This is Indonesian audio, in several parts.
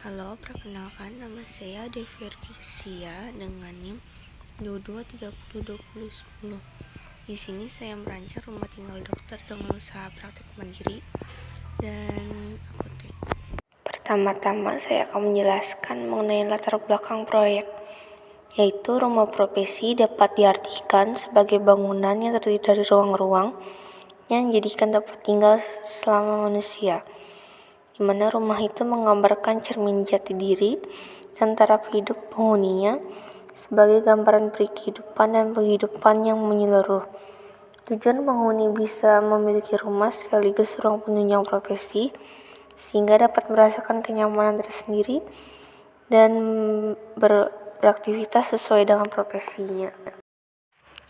Halo, perkenalkan nama saya Devia dengan NIM 22302010. Di sini saya merancang rumah tinggal dokter dengan usaha praktik mandiri dan apotek. Pertama-tama saya akan menjelaskan mengenai latar belakang proyek, yaitu rumah profesi dapat diartikan sebagai bangunan yang terdiri dari ruang-ruang yang dijadikan tempat tinggal selama manusia, di mana rumah itu menggambarkan cermin jati diri dan taraf hidup penghuninya sebagai gambaran peri kehidupan dan penghidupan yang menyeluruh. Tujuan penghuni bisa memiliki rumah sekaligus ruang penunjang profesi, sehingga dapat merasakan kenyamanan tersendiri dan beraktivitas sesuai dengan profesinya.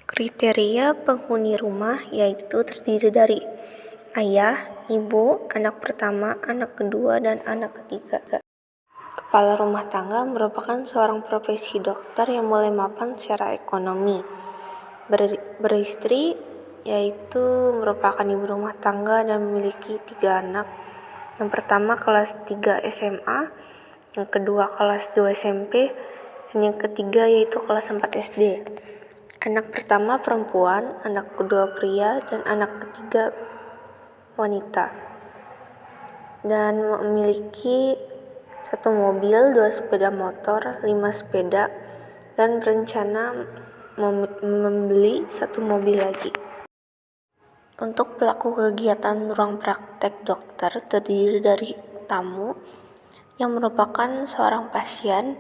Kriteria penghuni rumah yaitu terdiri dari ayah, ibu, anak pertama, anak kedua, dan anak ketiga. Kepala rumah tangga merupakan seorang profesi dokter yang mulai mapan secara ekonomi. Beristri yaitu merupakan ibu rumah tangga dan memiliki 3 anak. Yang pertama kelas 3 SMA, yang kedua kelas 2 SMP, dan yang ketiga yaitu kelas 4 SD. Anak pertama perempuan, anak kedua pria, dan anak ketiga wanita. Dan memiliki 1 mobil, 2 sepeda motor, 5 sepeda, dan berencana membeli 1 mobil lagi. Untuk pelaku kegiatan ruang praktek dokter terdiri dari tamu yang merupakan seorang pasien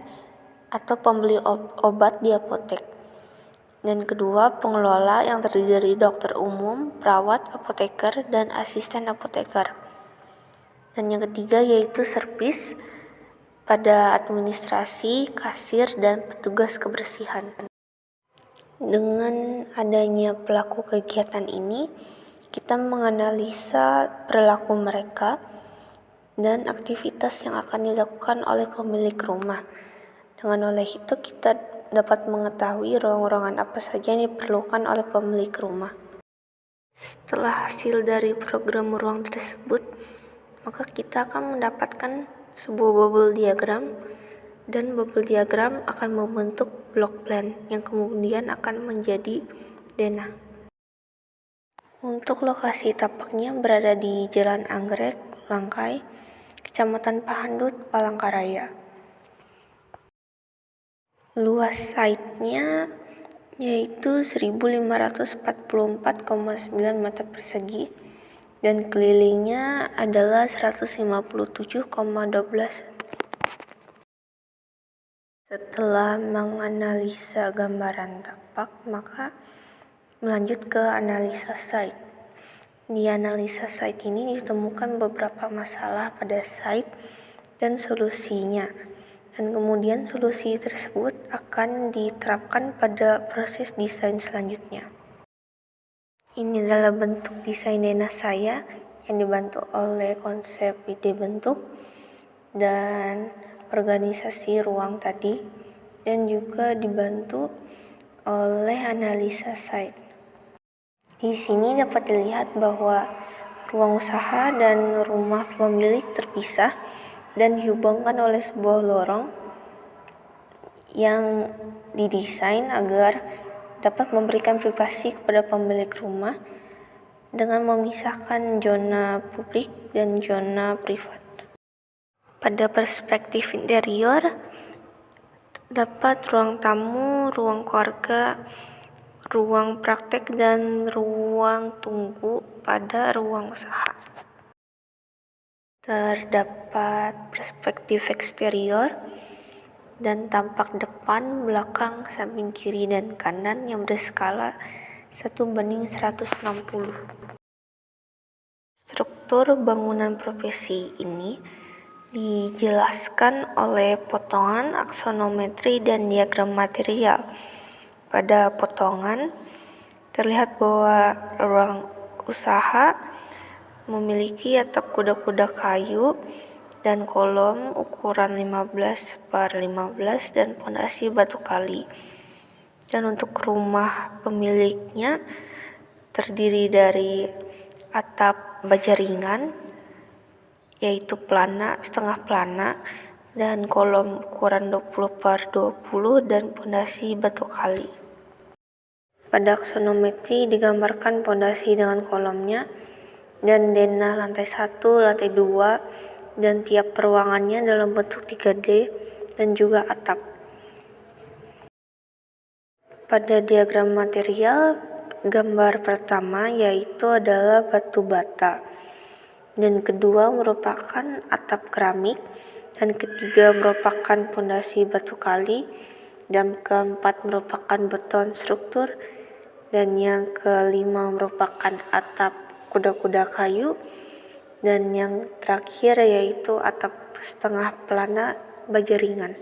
atau pembeli obat di apotek. Dan kedua, pengelola yang terdiri dari dokter umum, perawat, apoteker, dan asisten apoteker. Dan yang ketiga yaitu servis pada administrasi, kasir, dan petugas kebersihan. Dengan adanya pelaku kegiatan ini, kita menganalisa perilaku mereka dan aktivitas yang akan dilakukan oleh pemilik rumah. Dengan oleh itu kita dapat mengetahui ruang-ruangan apa saja yang diperlukan oleh pemilik rumah. Setelah hasil dari program ruang tersebut, maka kita akan mendapatkan sebuah bubble diagram, dan bubble diagram akan membentuk block plan yang kemudian akan menjadi denah. Untuk lokasi tapaknya berada di Jalan Anggrek, Langkai, Kecamatan Pahandut, Palangkaraya. Luas site-nya yaitu 1544,9 meter persegi dan kelilingnya adalah 157,12. Setelah menganalisa gambaran tapak, maka melanjut ke analisa site. Di analisa site ini ditemukan beberapa masalah pada site dan solusinya. Dan kemudian solusi tersebut akan diterapkan pada proses desain selanjutnya. Ini adalah bentuk desain denah saya yang dibantu oleh konsep ide bentuk dan organisasi ruang tadi, dan juga dibantu oleh analisa site. Di sini dapat dilihat bahwa ruang usaha dan rumah pemilik terpisah dan dihubungkan oleh sebuah lorong yang didesain agar dapat memberikan privasi kepada pemilik rumah dengan memisahkan zona publik dan zona privat. Pada perspektif interior, dapat ruang tamu, ruang keluarga, ruang praktek, dan ruang tunggu pada ruang usaha. Terdapat perspektif eksterior dan tampak depan, belakang, samping kiri, dan kanan yang berskala 1:160. Struktur bangunan profesi ini dijelaskan oleh potongan, aksonometri, dan diagram material. Pada potongan terlihat bahwa ruang usaha memiliki atap kuda-kuda kayu dan kolom ukuran 15x15 dan pondasi batu kali. Dan untuk rumah pemiliknya terdiri dari atap baja ringan, yaitu plana, setengah plana, dan kolom ukuran 20x20 dan pondasi batu kali. Pada aksonometri digambarkan pondasi dengan kolomnya dan denah lantai 1, lantai 2, dan tiap peruangannya dalam bentuk 3D dan juga atap. Pada diagram material, gambar pertama yaitu adalah batu bata, dan kedua merupakan atap keramik, dan ketiga merupakan pondasi batu kali, dan keempat merupakan beton struktur, dan yang kelima merupakan atap kuda-kuda kayu, dan yang terakhir yaitu atap setengah pelana baja ringan.